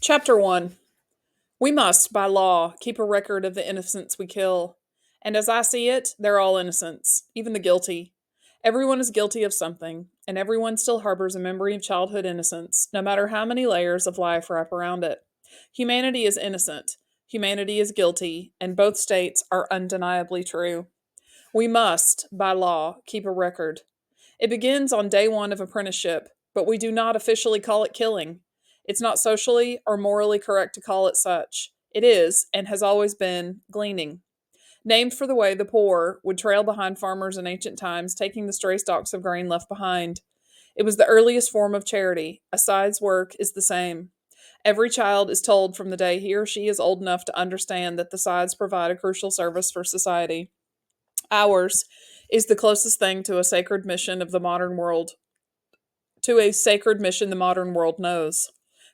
Chapter 1. We must, by law, keep a record of the innocents we kill. And as I see it, they're all innocents, even the guilty. Everyone is guilty of something, and everyone still harbors a memory of childhood innocence, no matter how many layers of life wrap around it. Humanity is innocent, humanity is guilty, and both states are undeniably true. We must, by law, keep a record. It begins on day one of apprenticeship, but we do not officially call it killing. It's not socially or morally correct to call it such. It is, and has always been, gleaning. Named for the way the poor would trail behind farmers in ancient times, taking the stray stalks of grain left behind. It was the earliest form of charity. A scythe's work is the same. Every child is told from the day he or she is old enough to understand that the scythes provide a crucial service for society. Ours is the closest thing to a sacred mission of the modern world, to a sacred mission the modern world knows.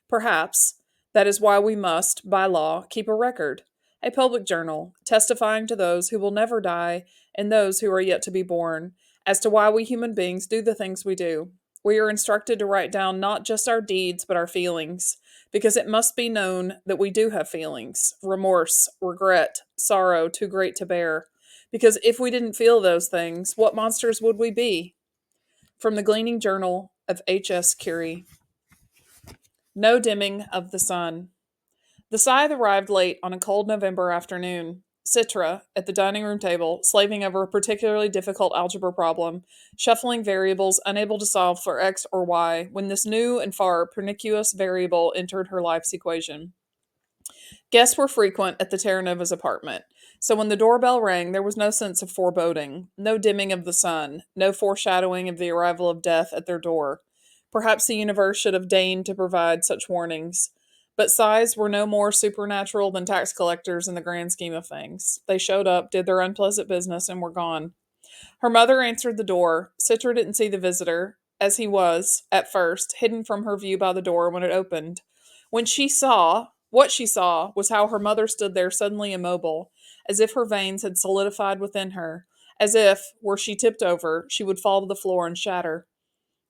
Perhaps that is why we must, by law, keep a record, a public journal, testifying to those who will never die and those who are yet to be born, as to why we human beings do the things we do. We are instructed to write down not just our deeds, but our feelings, because it must be known that we do have feelings remorse, regret, sorrow too great to bear. Because if we didn't feel those things, what monsters would we be? From the Gleaning Journal of H.S. Curie. No dimming of the sun. The scythe arrived late on a cold November afternoon. Citra, at the dining room table, slaving over a particularly difficult algebra problem, shuffling variables unable to solve for x or y, when this new and far pernicious variable entered her life's equation. Guests were frequent at the Terranovas' apartment, so when the doorbell rang, there was no sense of foreboding, no dimming of the sun, no foreshadowing of the arrival of death at their door. Perhaps the universe should have deigned to provide such warnings. But scythes were no more supernatural than tax collectors in the grand scheme of things. They showed up, did their unpleasant business, and were gone. Her mother answered the door. Citra didn't see the visitor, as he was, at first, hidden from her view by the door when it opened. What she saw was how her mother stood there suddenly immobile, as if her veins had solidified within her, as if, were she tipped over, she would fall to the floor and shatter.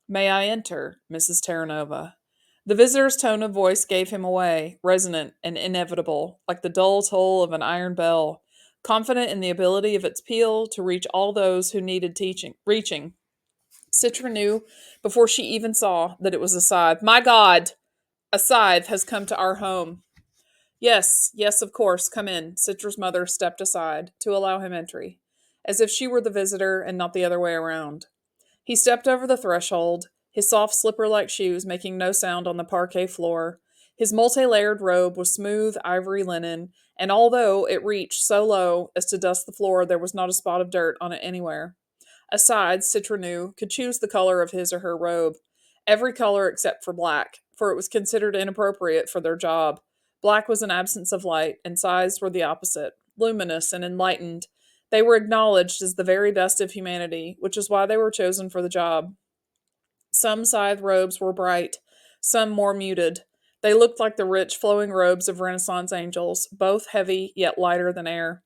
May I enter, Mrs. Terranova? The visitor's tone of voice gave him away, resonant and inevitable, like the dull toll of an iron bell, confident in the ability of its peal to reach all those who needed reaching. Citra knew, before she even saw, that it was a scythe. My God! A scythe has come to our home. Yes, yes, of course, come in. Citra's mother stepped aside to allow him entry, as if she were the visitor and not the other way around. He stepped over the threshold, his soft slipper-like shoes making no sound on the parquet floor. His multi-layered robe was smooth ivory linen, and although it reached so low as to dust the floor, there was not a spot of dirt on it anywhere. Aside, Citra knew, could choose the color of his or her robe. Every color except for black, for it was considered inappropriate for their job. Black was an absence of light, and scythes were the opposite, luminous and enlightened. They were acknowledged as the very best of humanity, which is why they were chosen for the job. Some scythe robes were bright, some more muted. They looked like the rich, flowing robes of Renaissance angels, both heavy yet lighter than air.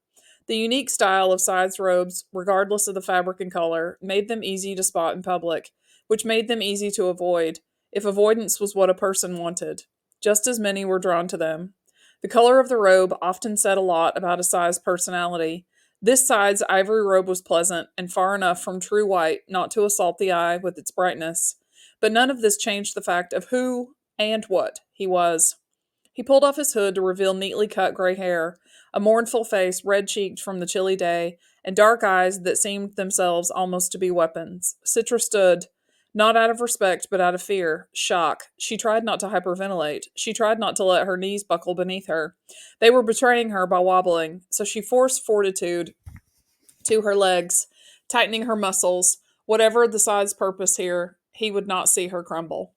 The unique style of scythe's robes, regardless of the fabric and color, made them easy to spot in public, which made them easy to avoid, if avoidance was what a person wanted. Just as many were drawn to them. The color of the robe often said a lot about a scythe's personality. This side's ivory robe was pleasant, and far enough from true white not to assault the eye with its brightness. But none of this changed the fact of who and what he was. He pulled off his hood to reveal neatly cut gray hair, a mournful face red cheeked from the chilly day, and dark eyes that seemed themselves almost to be weapons. Citra stood, not out of respect, but out of fear, shock. She tried not to hyperventilate. She tried not to let her knees buckle beneath her. They were betraying her by wobbling, so she forced fortitude to her legs, tightening her muscles. Whatever the side's purpose here, he would not see her crumble.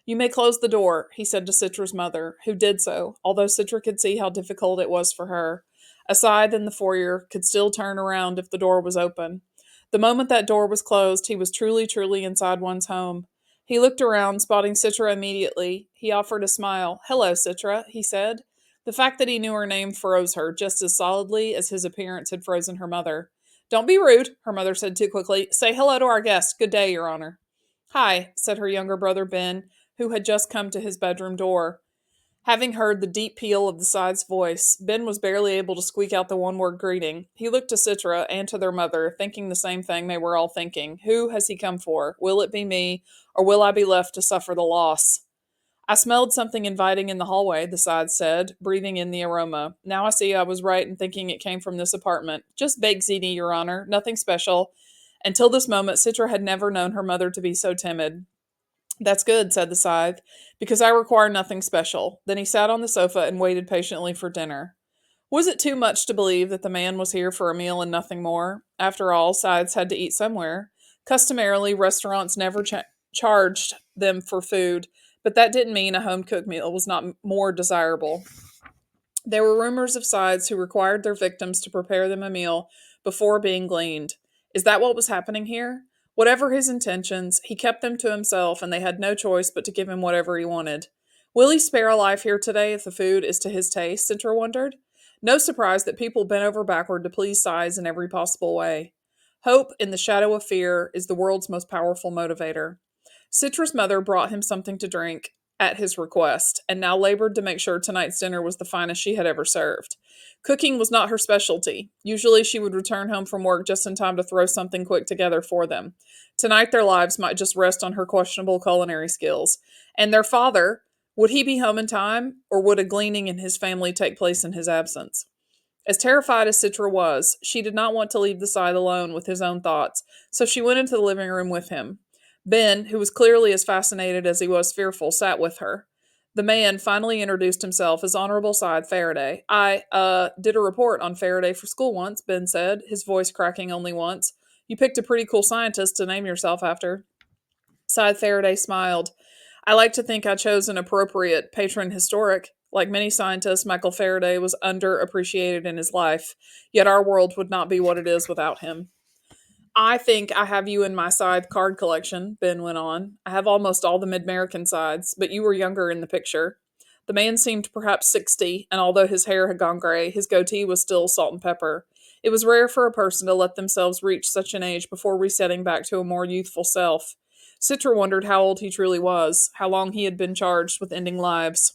You may close the door, he said to Citra's mother, who did so, although Citra could see how difficult it was for her. A scythe in the foyer could still turn around if the door was open. The moment that door was closed, he was truly, truly inside one's home. He looked around, spotting Citra immediately. He offered a smile. Hello, Citra, he said. The fact that he knew her name froze her just as solidly as his appearance had frozen her mother. Don't be rude, her mother said too quickly. Say hello to our guest. Good day, Your Honor. Hi, said her younger brother Ben, who had just come to his bedroom door. Having heard the deep peal of the Scythe's voice, Ben was barely able to squeak out the one word greeting. He looked to Citra and to their mother, thinking the same thing they were all thinking. Who has he come for? Will it be me, or will I be left to suffer the loss? I smelled something inviting in the hallway, the Scythe said, breathing in the aroma. Now I see I was right in thinking it came from this apartment. Just baked ziti, Your Honor. Nothing special. Until this moment, Citra had never known her mother to be so timid. That's good, said the Scythe, because I require nothing special. Then he sat on the sofa and waited patiently for dinner. Was it too much to believe that the man was here for a meal and nothing more? After all, Scythes had to eat somewhere. Customarily, restaurants never charged them for food, but that didn't mean a home cooked meal was not more desirable. There were rumors of Scythes who required their victims to prepare them a meal before being gleaned. Is that what was happening here? Whatever his intentions, he kept them to himself, and they had no choice but to give him whatever he wanted. Will he spare a life here today if the food is to his taste? Citra wondered. No surprise that people bent over backward to please Scythes in every possible way. Hope, in the shadow of fear, is the world's most powerful motivator. Citra's mother brought him something to drink at his request, and now labored to make sure tonight's dinner was the finest she had ever served. Cooking was not her specialty. Usually she would return home from work just in time to throw something quick together for them. Tonight their lives might just rest on her questionable culinary skills. And their father, would he be home in time, or would a gleaning in his family take place in his absence? As terrified as Citra was, she did not want to leave the Scythe alone with his own thoughts, so she went into the living room with him. Ben, who was clearly as fascinated as he was fearful, sat with her. The man finally introduced himself as Honorable Scythe Faraday. Did a report on Faraday for school once, Ben said, his voice cracking only once. You picked a pretty cool scientist to name yourself after. Scythe Faraday smiled. I like to think I chose an appropriate patron historic. Like many scientists, Michael Faraday was underappreciated in his life, yet our world would not be what it is without him. I think I have you in my Scythe card collection, Ben went on. I have almost all the Mid-American sides, but you were younger in the picture. The man seemed perhaps 60, and although his hair had gone gray, his goatee was still salt and pepper. It was rare for a person to let themselves reach such an age before resetting back to a more youthful self. Citra wondered how old he truly was, how long he had been charged with ending lives.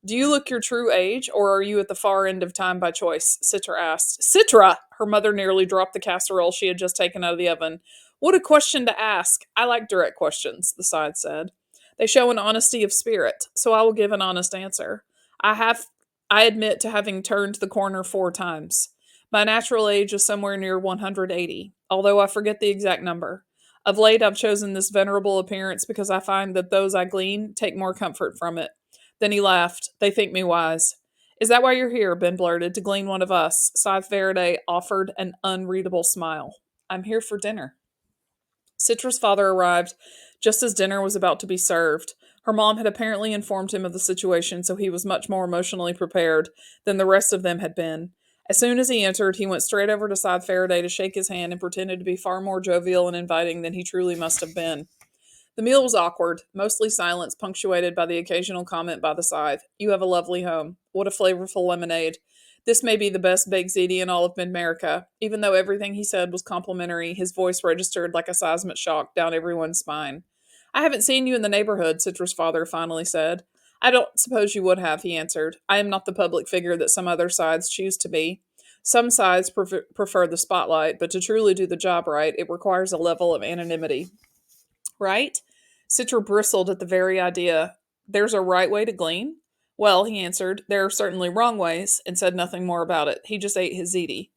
Do you look your true age, or are you at the far end of time by choice? Citra asked. Citra! Her mother nearly dropped the casserole she had just taken out of the oven. What a question to ask! I like direct questions, the Scythe said. They show an honesty of spirit, so I will give an honest answer. I admit to having turned the corner 4 times. My natural age is somewhere near 180, although I forget the exact number. Of late, I've chosen this venerable appearance because I find that those I glean take more comfort from it. Then he laughed. They think me wise. Is that why you're here? Ben blurted. To glean one of us. Scythe Faraday offered an unreadable smile. I'm here for dinner. Citra's father arrived just as dinner was about to be served. Her mom had apparently informed him of the situation, so he was much more emotionally prepared than the rest of them had been. As soon as he entered, he went straight over to Scythe Faraday to shake his hand and pretended to be far more jovial and inviting than he truly must have been. The meal was awkward, mostly silence, punctuated by the occasional comment by the Scythe. You have a lovely home. What a flavorful lemonade. This may be the best baked ziti in all of Mid-America. Even though everything he said was complimentary, his voice registered like a seismic shock down everyone's spine. I haven't seen you in the neighborhood, Citra's father finally said. I don't suppose you would have, he answered. I am not the public figure that some other Scythes choose to be. Some Scythes prefer the spotlight, but to truly do the job right, it requires a level of anonymity. Right? Citra bristled at the very idea. There's a right way to glean? Well, he answered, there are certainly wrong ways, and said nothing more about it. He just ate his ziti.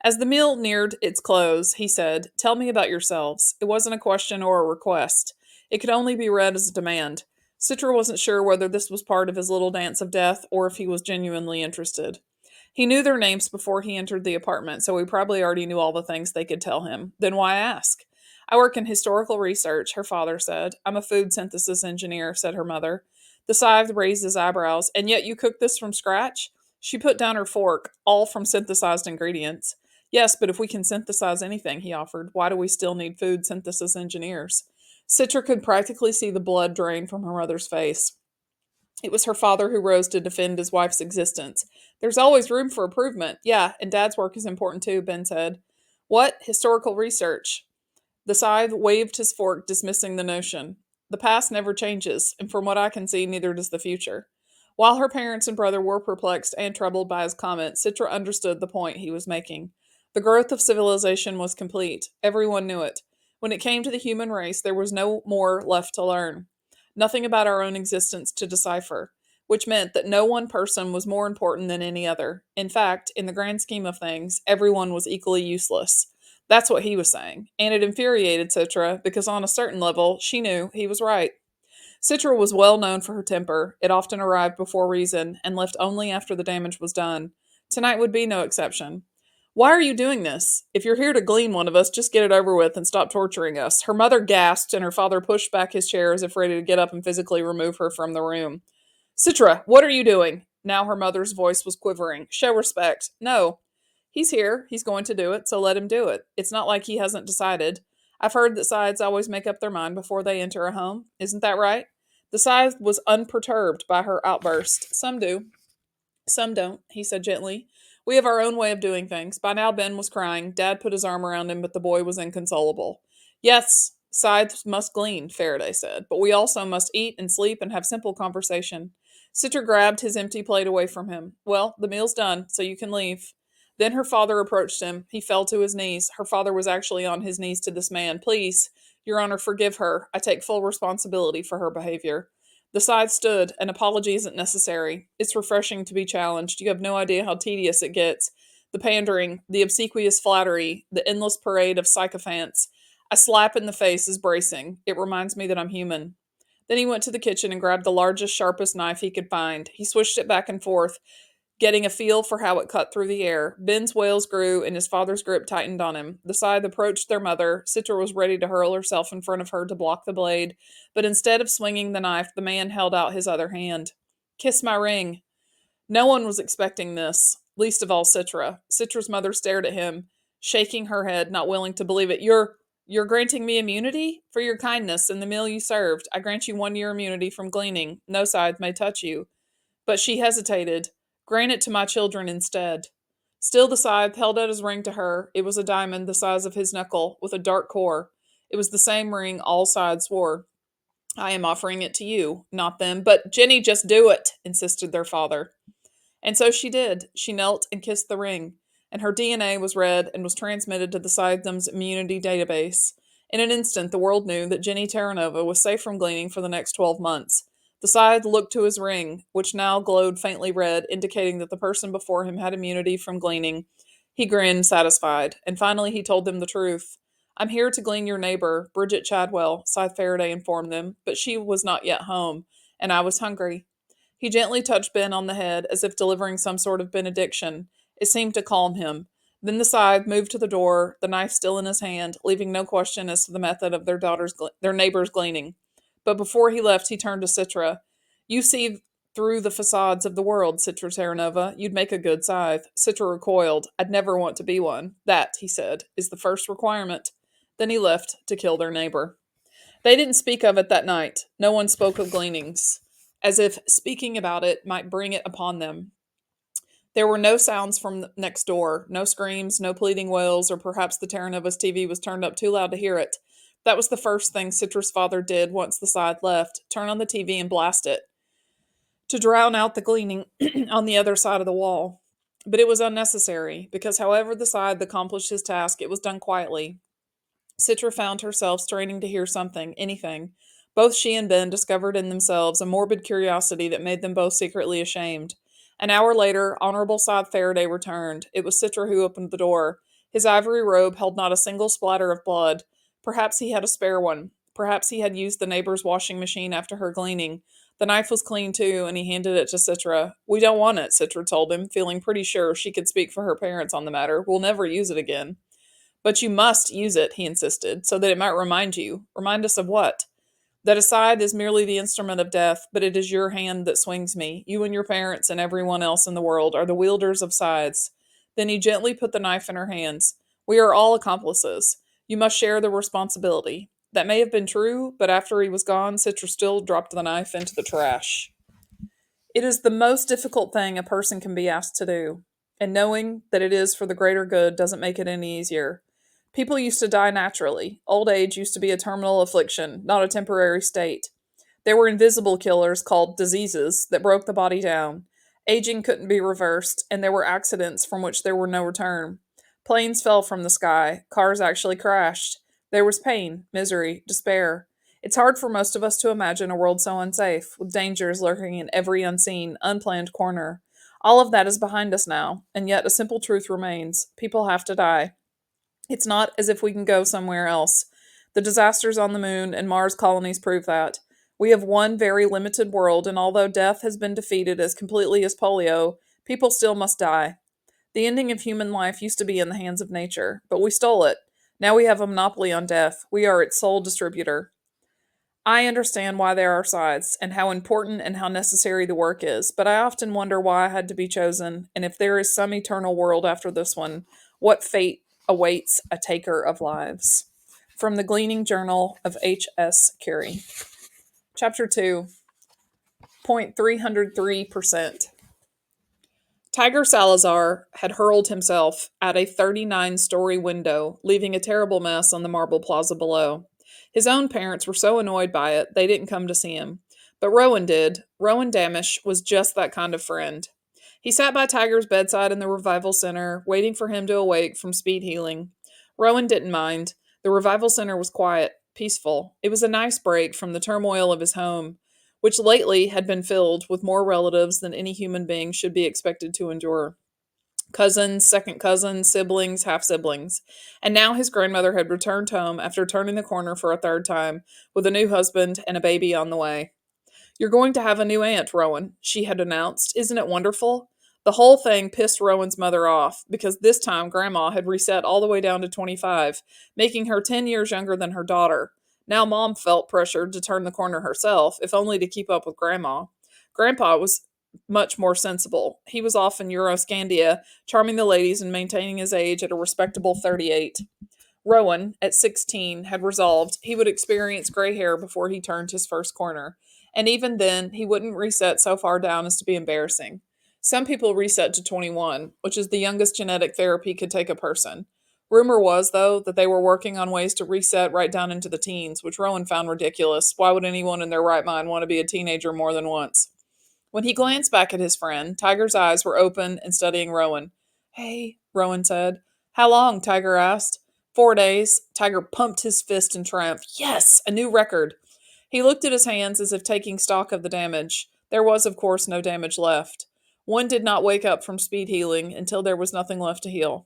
As the meal neared its close, he said, Tell me about yourselves. It wasn't a question or a request. It could only be read as a demand. Citra wasn't sure whether this was part of his little dance of death or if he was genuinely interested. He knew their names before he entered the apartment, so he probably already knew all the things they could tell him. Then why ask? I work in historical research, her father said. I'm a food synthesis engineer, said her mother. The Scythe raised his eyebrows. And yet you cook this from scratch? She put down her fork, all from synthesized ingredients. Yes, but if we can synthesize anything, he offered, why do we still need food synthesis engineers? Citra could practically see the blood drain from her mother's face. It was her father who rose to defend his wife's existence. There's always room for improvement. Yeah, and Dad's work is important too, Ben said. What? Historical research. The Scythe waved his fork, dismissing the notion. The past never changes, and from what I can see, neither does the future. While her parents and brother were perplexed and troubled by his comment, Citra understood the point he was making. The growth of civilization was complete. Everyone knew it. When it came to the human race, there was no more left to learn. Nothing about our own existence to decipher, which meant that no one person was more important than any other. In fact, in the grand scheme of things, everyone was equally useless. That's what he was saying, and it infuriated Citra because on a certain level, she knew he was right. Citra was well known for her temper. It often arrived before reason and left only after the damage was done. Tonight would be no exception. Why are you doing this? If you're here to glean one of us, just get it over with and stop torturing us. Her mother gasped, and her father pushed back his chair as if ready to get up and physically remove her from the room. Citra, what are you doing? Now her mother's voice was quivering. Show respect. No. He's here. He's going to do it, so let him do it. It's not like he hasn't decided. I've heard that Scythes always make up their mind before they enter a home. Isn't that right? The Scythe was unperturbed by her outburst. Some do. Some don't, he said gently. We have our own way of doing things. By now, Ben was crying. Dad put his arm around him, but the boy was inconsolable. Yes, scythes must glean, Faraday said, but we also must eat and sleep and have simple conversation. Sitter grabbed his empty plate away from him. Well, the meal's done, so you can leave. Then her father approached him. He fell to his knees. Her father was actually on his knees to this man. Please, Your Honor, forgive her. I take full responsibility for her behavior. The scythe stood. An apology isn't necessary. It's refreshing to be challenged. You have no idea how tedious it gets. The pandering, the obsequious flattery, the endless parade of sycophants. A slap in the face is bracing. It reminds me that I'm human. Then he went to the kitchen and grabbed the largest, sharpest knife he could find. He swished it back and forth, getting a feel for how it cut through the air. Ben's wails grew, and his father's grip tightened on him. The scythe approached their mother. Citra was ready to hurl herself in front of her to block the blade, but instead of swinging the knife, the man held out his other hand. Kiss my ring. No one was expecting this, least of all Citra. Citra's mother stared at him, shaking her head, not willing to believe it. You're granting me immunity? For your kindness and the meal you served, I grant you 1 year immunity from gleaning. No scythe may touch you. But she hesitated. Grant it to my children instead. Still the scythe held out his ring to her. It was a diamond the size of his knuckle, with a dark core. It was the same ring all scythes wore. I am offering it to you, not them. But Jenny, just do it, insisted their father. And so she did. She knelt and kissed the ring, and her DNA was read and was transmitted to the Scythedom's immunity database. In an instant, the world knew that Jenny Terranova was safe from gleaning for the next 12 months. The Scythe looked to his ring, which now glowed faintly red, indicating that the person before him had immunity from gleaning. He grinned, satisfied, and finally he told them the truth. I'm here to glean your neighbor, Bridget Chadwell, Scythe Faraday informed them, but she was not yet home, and I was hungry. He gently touched Ben on the head, as if delivering some sort of benediction. It seemed to calm him. Then the scythe moved to the door, the knife still in his hand, leaving no question as to the method of their neighbor's gleaning. But before he left, he turned to Citra. You see through the facades of the world, Citra Terranova. You'd make a good scythe. Citra recoiled. I'd never want to be one. That, he said, is the first requirement. Then he left to kill their neighbor. They didn't speak of it that night. No one spoke of gleanings, as if speaking about it might bring it upon them. There were no sounds from next door, no screams, no pleading wails, or perhaps the Terranova's TV was turned up too loud to hear it. That was the first thing Citra's father did once the scythe left, turn on the TV and blast it, to drown out the gleaning on the other side of the wall. But it was unnecessary, because however the scythe accomplished his task, it was done quietly. Citra found herself straining to hear something, anything. Both she and Ben discovered in themselves a morbid curiosity that made them both secretly ashamed. An hour later, Honorable Scythe Faraday returned. It was Citra who opened the door. His ivory robe held not a single splatter of blood. Perhaps he had a spare one. Perhaps he had used the neighbor's washing machine after her gleaning. The knife was clean too, and he handed it to Citra. We don't want it, Citra told him, feeling pretty sure she could speak for her parents on the matter. We'll never use it again. But you must use it, he insisted, so that it might remind you. Remind us of what? That a scythe is merely the instrument of death, but it is your hand that swings me. You and your parents and everyone else in the world are the wielders of scythes. Then he gently put the knife in her hands. We are all accomplices. You must share the responsibility. That may have been true, but after he was gone, Citra still dropped the knife into the trash. It is the most difficult thing a person can be asked to do, and knowing that it is for the greater good doesn't make it any easier. People used to die naturally. Old age used to be a terminal affliction, not a temporary state. There were invisible killers called diseases that broke the body down. Aging couldn't be reversed, and there were accidents from which there were no return. Planes fell from the sky, cars actually crashed. There was pain, misery, despair. It's hard for most of us to imagine a world so unsafe, with dangers lurking in every unseen, unplanned corner. All of that is behind us now, and yet a simple truth remains: people have to die. It's not as if we can go somewhere else. The disasters on the moon and Mars colonies prove that. We have one very limited world, and although death has been defeated as completely as polio, people still must die. The ending of human life used to be in the hands of nature, but we stole it. Now we have a monopoly on death. We are its sole distributor. I understand why there are sides, and how important and how necessary the work is, but I often wonder why I had to be chosen, and if there is some eternal world after this one, what fate awaits a taker of lives. From the Gleaning Journal of H.S. Carey. Chapter 2, point 303%. Tiger Salazar had hurled himself at a 39-story window, leaving a terrible mess on the marble plaza below. His own parents were so annoyed by it, they didn't come to see him. But Rowan did. Rowan Damisch was just that kind of friend. He sat by Tiger's bedside in the Revival Center, waiting for him to awake from speed healing. Rowan didn't mind. The Revival Center was quiet, peaceful. It was a nice break from the turmoil of his home, which lately had been filled with more relatives than any human being should be expected to endure. Cousins, second cousins, siblings, half siblings. And now his grandmother had returned home after turning the corner for a third time, with a new husband and a baby on the way. "You're going to have a new aunt, Rowan," she had announced. "Isn't it wonderful?" The whole thing pissed Rowan's mother off, because this time Grandma had reset all the way down to 25, making her 10 years younger than her daughter. Now Mom felt pressured to turn the corner herself, if only to keep up with Grandma. Grandpa was much more sensible. He was off in Euroscandia, charming the ladies and maintaining his age at a respectable 38. Rowan, at 16, had resolved he would experience gray hair before he turned his first corner, and even then he wouldn't reset so far down as to be embarrassing. Some people reset to 21, which is the youngest genetic therapy could take a person. Rumor was, though, that they were working on ways to reset right down into the teens, which Rowan found ridiculous. Why would anyone in their right mind want to be a teenager more than once? When he glanced back at his friend, Tiger's eyes were open and studying Rowan. "Hey," Rowan said. "How long?" Tiger asked. "4 days." Tiger pumped his fist in triumph. Yes, a new record. He looked at his hands as if taking stock of the damage. There was, of course, no damage left. One did not wake up from speed healing until there was nothing left to heal.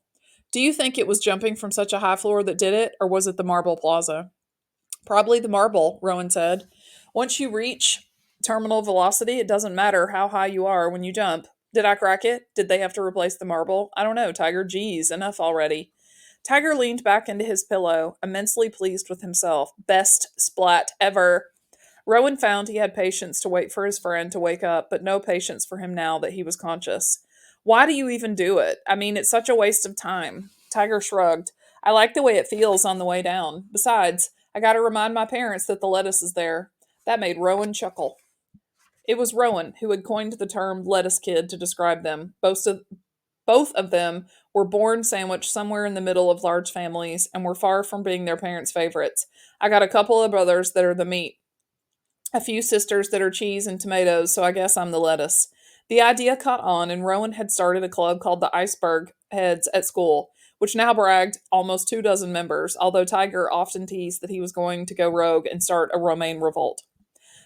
"Do you think it was jumping from such a high floor that did it, or was it the marble plaza?" "Probably the marble," Rowan said. "Once you reach terminal velocity, it doesn't matter how high you are when you jump. Did I crack it? Did they have to replace the marble? I don't know, Tiger. Geez, enough already." Tiger leaned back into his pillow, immensely pleased with himself. Best splat ever. Rowan found he had patience to wait for his friend to wake up, but no patience for him now that he was conscious. "Why do you even do it? I mean, it's such a waste of time." Tiger shrugged. "I like the way it feels on the way down. Besides, I gotta remind my parents that the lettuce is there." That made Rowan chuckle. It was Rowan who had coined the term lettuce kid to describe them. Both of them were born sandwiched somewhere in the middle of large families and were far from being their parents' favorites. "I got a couple of brothers that are the meat, a few sisters that are cheese and tomatoes, so I guess I'm the lettuce." The idea caught on, and Rowan had started a club called the Iceberg Heads at school, which now bragged almost 2 dozen members, although Tiger often teased that he was going to go rogue and start a Romaine revolt.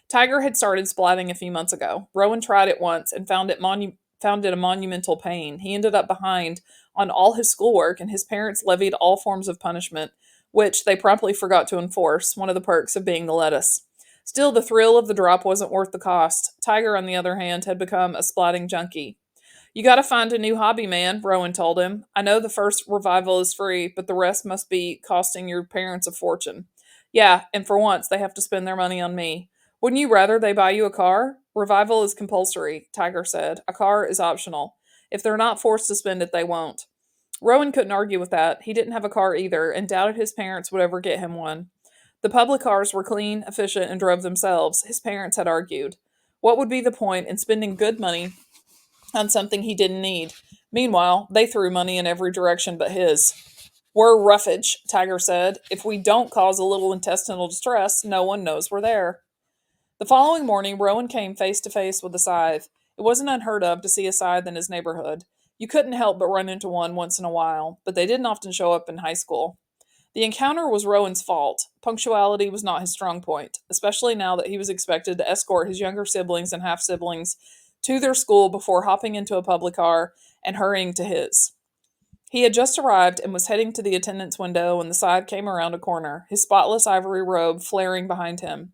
Tiger had started splatting a few months ago. Rowan tried it once and found it a monumental pain. He ended up behind on all his schoolwork, and his parents levied all forms of punishment, which they promptly forgot to enforce, one of the perks of being the lettuce. Still, the thrill of the drop wasn't worth the cost. Tiger, on the other hand, had become a splatting junkie. "You gotta find a new hobby, man," Rowan told him. "I know the first revival is free, but the rest must be costing your parents a fortune." "Yeah, and for once they have to spend their money on me." "Wouldn't you rather they buy you a car?" "Revival is compulsory," Tiger said. "A car is optional. If they're not forced to spend it, they won't." Rowan couldn't argue with that. He didn't have a car either, and doubted his parents would ever get him one. The public cars were clean, efficient, and drove themselves, his parents had argued. What would be the point in spending good money on something he didn't need? Meanwhile, they threw money in every direction but his. "We're roughage," Tiger said. "If we don't cause a little intestinal distress, no one knows we're there." The following morning, Rowan came face to face with the Scythe. It wasn't unheard of to see a Scythe in his neighborhood. You couldn't help but run into one once in a while, but they didn't often show up in high school. The encounter was Rowan's fault. Punctuality was not his strong point, especially now that he was expected to escort his younger siblings and half siblings to their school before hopping into a public car and hurrying to his. He had just arrived and was heading to the attendant's window when the Scythe came around a corner, his spotless ivory robe flaring behind him.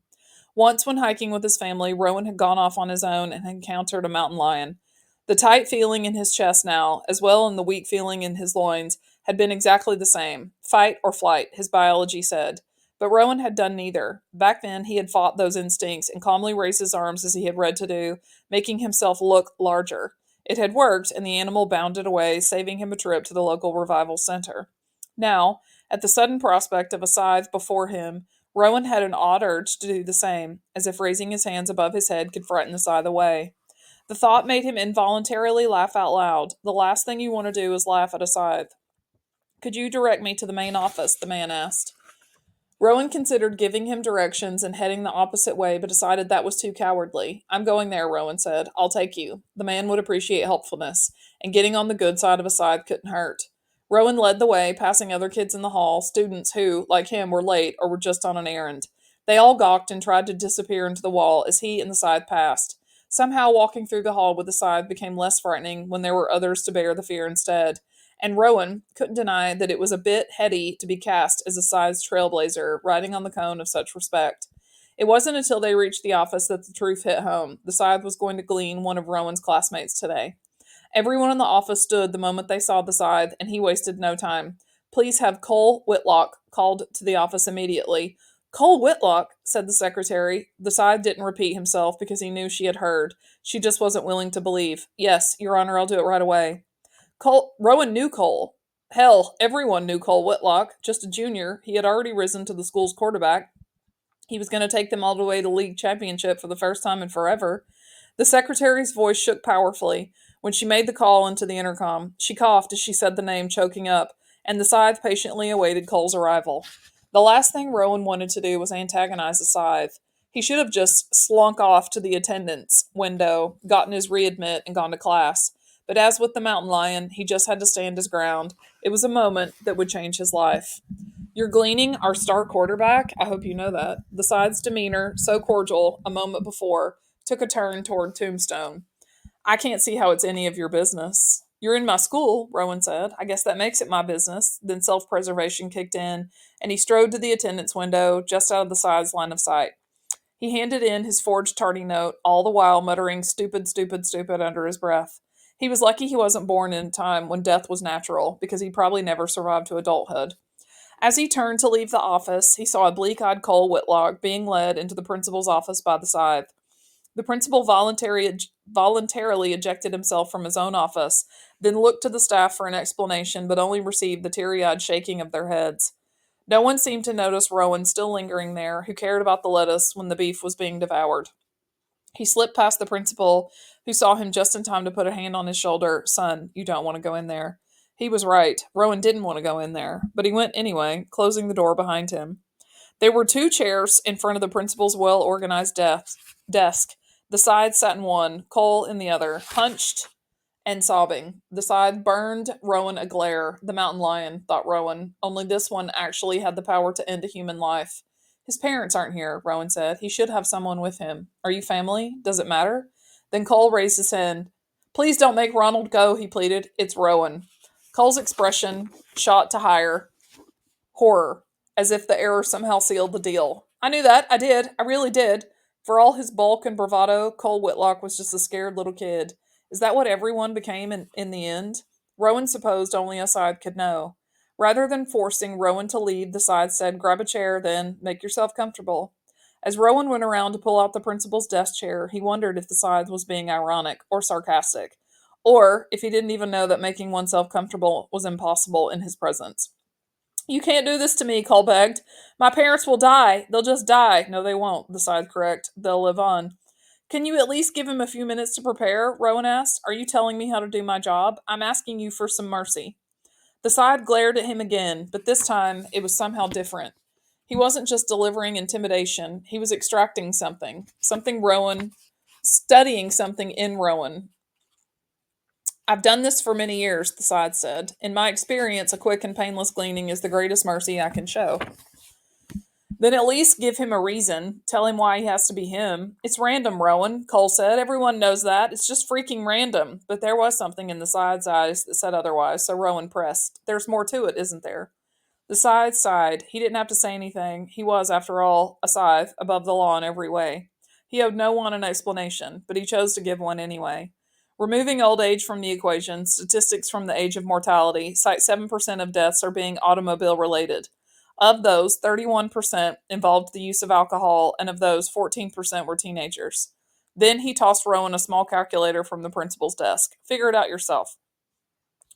Once, when hiking with his family, Rowan had gone off on his own and had encountered a mountain lion. The tight feeling in his chest now, as well as the weak feeling in his loins, had been exactly the same. Fight or flight, his biology said. But Rowan had done neither. Back then, he had fought those instincts and calmly raised his arms as he had read to do, making himself look larger. It had worked, and the animal bounded away, saving him a trip to the local revival center. Now, at the sudden prospect of a Scythe before him, Rowan had an odd urge to do the same, as if raising his hands above his head could frighten the Scythe away. The thought made him involuntarily laugh out loud. The last thing you want to do is laugh at a Scythe. "Could you direct me to the main office?" the man asked. Rowan considered giving him directions and heading the opposite way, but decided that was too cowardly. "I'm going there," Rowan said. "I'll take you." The man would appreciate helpfulness, and getting on the good side of a Scythe couldn't hurt. Rowan led the way, passing other kids in the hall, students who, like him, were late or were just on an errand. They all gawked and tried to disappear into the wall as he and the Scythe passed. Somehow walking through the hall with the Scythe became less frightening when there were others to bear the fear instead. And Rowan couldn't deny that it was a bit heady to be cast as a Scythe's trailblazer, riding on the cone of such respect. It wasn't until they reached the office that the truth hit home. The Scythe was going to glean one of Rowan's classmates today. Everyone in the office stood the moment they saw the Scythe, and he wasted no time. "Please have Cole Whitlock called to the office immediately." "Cole Whitlock," said the secretary. The Scythe didn't repeat himself because he knew she had heard. She just wasn't willing to believe. "Yes, Your Honor, I'll do it right away." Rowan knew Cole. Hell, everyone knew Cole Whitlock. Just a junior, he had already risen to the school's quarterback. He was going to take them all the way to league championship for the first time in forever. The secretary's voice shook powerfully when she made the call into the intercom. She coughed as she said the name, choking up, and the Scythe patiently awaited Cole's arrival. The last thing Rowan wanted to do was antagonize the Scythe. He should have just slunk off to the attendance window, gotten his readmit, and gone to class. But as with the mountain lion, he just had to stand his ground. It was a moment that would change his life. "You're gleaning our star quarterback? I hope you know that." The Scythe's demeanor, so cordial a moment before, took a turn toward Tombstone. "I can't see how it's any of your business." "You're in my school," Rowan said. "I guess that makes it my business." Then self-preservation kicked in, and he strode to the attendance window, just out of the Scythe's line of sight. He handed in his forged tardy note, all the while muttering "stupid, stupid, stupid" under his breath. He was lucky he wasn't born in a time when death was natural, because he probably never survived to adulthood. As he turned to leave the office, he saw a bleak-eyed Cole Whitlock being led into the principal's office by the Scythe. The principal voluntarily ejected himself from his own office, then looked to the staff for an explanation, but only received the teary-eyed shaking of their heads. No one seemed to notice Rowan still lingering there, who cared about the lettuce when the beef was being devoured. He slipped past the principal, who saw him just in time to put a hand on his shoulder. "Son, you don't want to go in there." He was right. Rowan didn't want to go in there, but he went anyway, closing the door behind him. There were two chairs in front of the principal's well-organized desk. The Scythe sat in one, Cole in the other, hunched and sobbing. The Scythe burned Rowan a glare. The mountain lion, thought Rowan. Only this one actually had the power to end a human life. "His parents aren't here," Rowan said. "He should have someone with him. Are you family? Does it matter?" Then Cole raised his hand. "Please don't make Ronald go," he pleaded. "It's Rowan." Cole's expression shot to higher horror, as if the error somehow sealed the deal. "I knew that. I did. I really did." For all his bulk and bravado, Cole Whitlock was just a scared little kid. Is that what everyone became in the end? Rowan supposed only a Scythe could know. Rather than forcing Rowan to leave, the Scythe said, "Grab a chair, then. Make yourself comfortable." As Rowan went around to pull out the principal's desk chair, he wondered if the Scythe was being ironic or sarcastic, or if he didn't even know that making oneself comfortable was impossible in his presence. "You can't do this to me," Cole begged. "My parents will die. They'll just die." "No, they won't," the Scythe corrected. "They'll live on." "Can you at least give him a few minutes to prepare?" Rowan asked. "Are you telling me how to do my job? I'm asking you for some mercy." The Scythe glared at him again, but this time it was somehow different. He wasn't just delivering intimidation, he was extracting something. Something Rowan, studying something in Rowan. I've done this for many years, the scythe said. In my experience, a quick and painless gleaning is the greatest mercy I can show. Then at least give him a reason. Tell him why he has to be him. It's random, Rowan, Cole said. Everyone knows that. It's just freaking random. But there was something in the scythe's eyes that said otherwise, so Rowan pressed. There's more to it, isn't there? The scythe sighed. He didn't have to say anything. He was, after all, a scythe, above the law in every way. He owed no one an explanation, but he chose to give one anyway. Removing old age from the equation, statistics from the age of mortality cite 7% of deaths are being automobile related. Of those, 31% involved the use of alcohol, and of those, 14% were teenagers. Then he tossed Rowan a small calculator from the principal's desk. Figure it out yourself.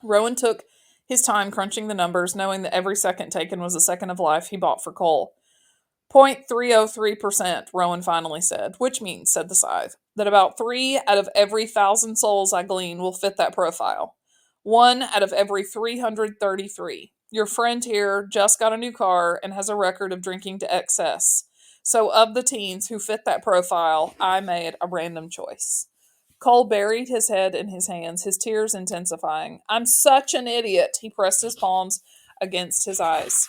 Rowan took his time crunching the numbers, knowing that every second taken was a second of life he bought for Cole. 0.303%, Rowan finally said. Which means, said the scythe, that about 3 out of every 1,000 souls I glean will fit that profile. 1 out of every 333. Your friend here just got a new car and has a record of drinking to excess. So of the teens who fit that profile, I made a random choice. Cole buried his head in his hands, his tears intensifying. I'm such an idiot. He pressed his palms against his eyes,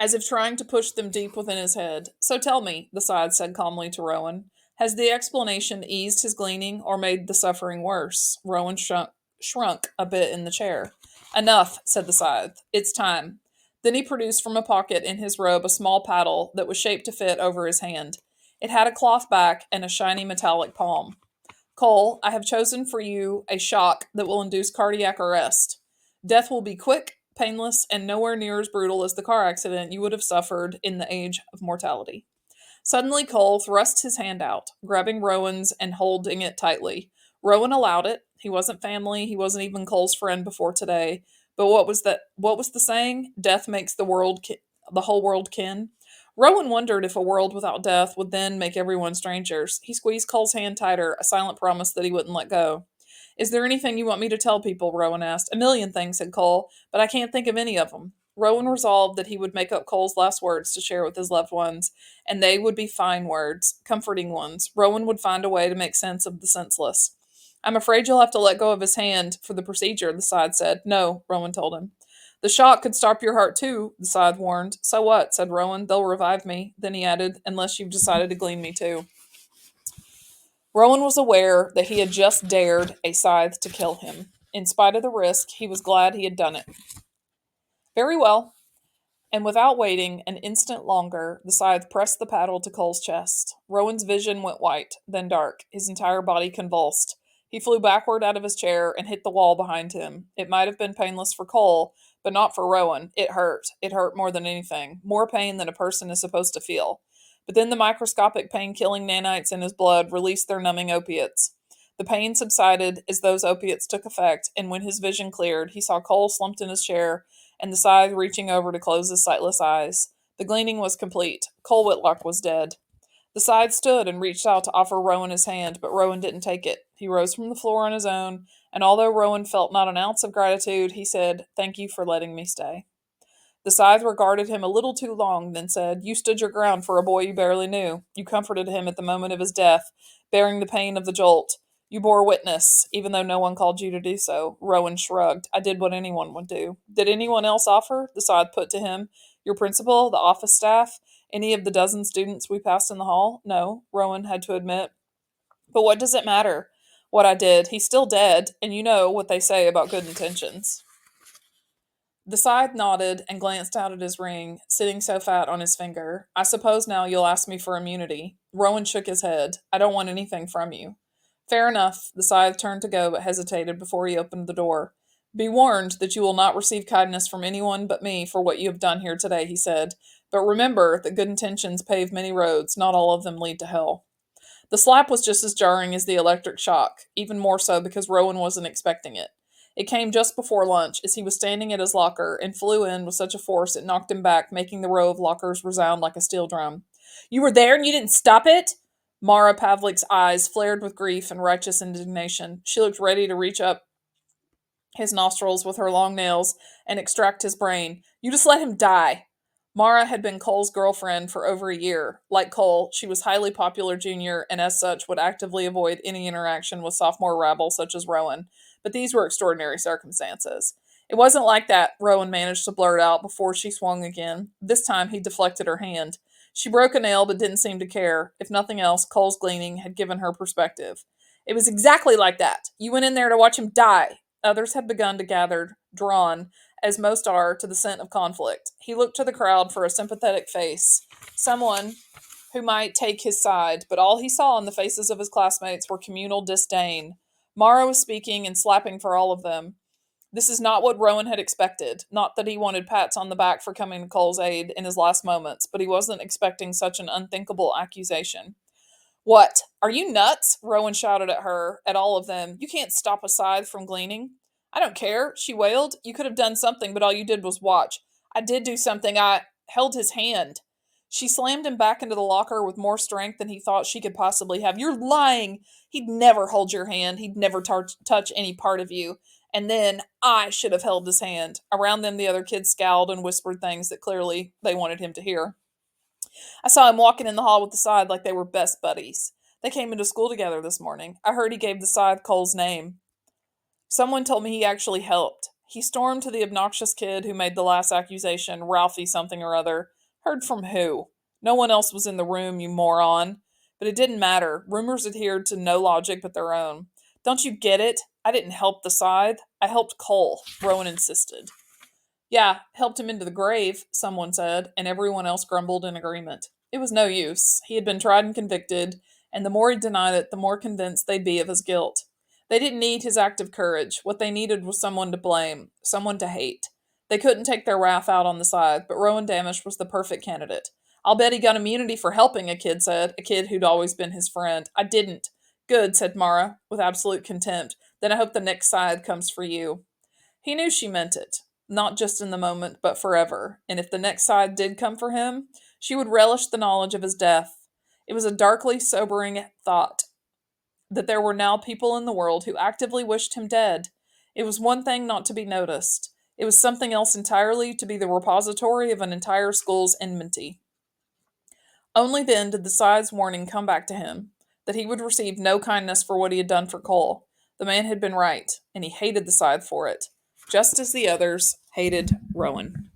as if trying to push them deep within his head. So tell me, the scythe said calmly to Rowan, has the explanation eased his gleaning or made the suffering worse? Rowan shrunk a bit in the chair. Enough, said the scythe. It's time. Then he produced from a pocket in his robe a small paddle that was shaped to fit over his hand. It had a cloth back and a shiny metallic palm. Cole, I have chosen for you a shock that will induce cardiac arrest. Death will be quick, painless, and nowhere near as brutal as the car accident you would have suffered in the age of mortality. Suddenly, Cole thrust his hand out, grabbing Rowan's and holding it tightly. Rowan allowed it. He wasn't family. He wasn't even Cole's friend before today. But what was that? What was the saying? Death makes the whole world kin. Rowan wondered if a world without death would then make everyone strangers. He squeezed Cole's hand tighter, a silent promise that he wouldn't let go. Is there anything you want me to tell people? Rowan asked. A million things, said Cole, but I can't think of any of them. Rowan resolved that he would make up Cole's last words to share with his loved ones, and they would be fine words, comforting ones. Rowan would find a way to make sense of the senseless. I'm afraid you'll have to let go of his hand for the procedure, the scythe said. No, Rowan told him. The shock could stop your heart too, the scythe warned. So what, said Rowan. They'll revive me. Then he added, unless you've decided to glean me too. Rowan was aware that he had just dared a scythe to kill him. In spite of the risk, he was glad he had done it. Very well. And without waiting an instant longer, the scythe pressed the paddle to Cole's chest. Rowan's vision went white, then dark. His entire body convulsed. He flew backward out of his chair and hit the wall behind him. It might have been painless for Cole, but not for Rowan. It hurt. It hurt more than anything. More pain than a person is supposed to feel. But then the microscopic pain-killing nanites in his blood released their numbing opiates. The pain subsided as those opiates took effect, and when his vision cleared, he saw Cole slumped in his chair and the scythe reaching over to close his sightless eyes. The gleaning was complete. Cole Whitlock was dead. The scythe stood and reached out to offer Rowan his hand, but Rowan didn't take it. He rose from the floor on his own, and although Rowan felt not an ounce of gratitude, he said, "Thank you for letting me stay." The scythe regarded him a little too long, then said, You stood your ground for a boy you barely knew. You comforted him at the moment of his death, bearing the pain of the jolt. You bore witness, even though no one called you to do so. Rowan shrugged. I did what anyone would do. Did anyone else offer? The scythe put to him. Your principal, the office staff, any of the dozen students we passed in the hall? No, Rowan had to admit. But what does it matter? What I did. He's still dead, and you know what they say about good intentions. The scythe nodded and glanced out at his ring, sitting so fat on his finger. I suppose now you'll ask me for immunity. Rowan shook his head. I don't want anything from you. Fair enough. The scythe turned to go, but hesitated before he opened the door. Be warned that you will not receive kindness from anyone but me for what you have done here today, he said. But remember that good intentions pave many roads, not all of them lead to hell. The slap was just as jarring as the electric shock, even more so because Rowan wasn't expecting it. It came just before lunch, as he was standing at his locker, and flew in with such a force it knocked him back, making the row of lockers resound like a steel drum. You were there and you didn't stop it? Mara Pavlik's eyes flared with grief and righteous indignation. She looked ready to reach up his nostrils with her long nails and extract his brain. You just let him die. Mara had been Cole's girlfriend for over a year. Like Cole, she was highly popular junior and as such would actively avoid any interaction with sophomore rabble such as Rowan, but these were extraordinary circumstances. It wasn't like that, Rowan managed to blurt out before she swung again. This time he deflected her hand. She broke a nail but didn't seem to care. If nothing else, Cole's gleaning had given her perspective. It was exactly like that. You went in there to watch him die. Others had begun to gather, drawn, as most are, to the scent of conflict. He looked to the crowd for a sympathetic face, someone who might take his side, but all he saw on the faces of his classmates were communal disdain. Mara was speaking and slapping for all of them. This is not what Rowan had expected. Not that he wanted pats on the back for coming to Cole's aid in his last moments, but he wasn't expecting such an unthinkable accusation. What? Are you nuts? Rowan shouted at her, at all of them. You can't stop a Scythe from gleaning. I don't care, she wailed. You could have done something, but all you did was watch. I did do something. I held his hand. She slammed him back into the locker with more strength than he thought she could possibly have. You're lying. He'd never hold your hand. He'd never touch any part of you. And then I should have held his hand. Around them, the other kids scowled and whispered things that clearly they wanted him to hear. I saw him walking in the hall with the Scythe like they were best buddies. They came into school together this morning. I heard he gave the Scythe Cole's name. Someone told me he actually helped. He stormed to the obnoxious kid who made the last accusation, Ralphie something or other. Heard from who? No one else was in the room, you moron. But it didn't matter. Rumors adhered to no logic but their own. Don't you get it? I didn't help the Scythe. I helped Cole, Rowan insisted. Yeah, helped him into the grave, someone said, and everyone else grumbled in agreement. It was no use. He had been tried and convicted, and the more he denied it, the more convinced they'd be of his guilt. They didn't need his act of courage. What they needed was someone to blame, someone to hate. They couldn't take their wrath out on the Scythe, but Rowan Damisch was the perfect candidate. I'll bet he got immunity for helping, a kid said, a kid who'd always been his friend. I didn't. Good, said Mara, with absolute contempt. Then I hope the next Scythe comes for you. He knew she meant it, not just in the moment, but forever. And if the next Scythe did come for him, she would relish the knowledge of his death. It was a darkly sobering thought that there were now people in the world who actively wished him dead. It was one thing not to be noticed. It was something else entirely to be the repository of an entire school's enmity. Only then did the Scythe's warning come back to him, that he would receive no kindness for what he had done for Cole. The man had been right, and he hated the Scythe for it, just as the others hated Rowan.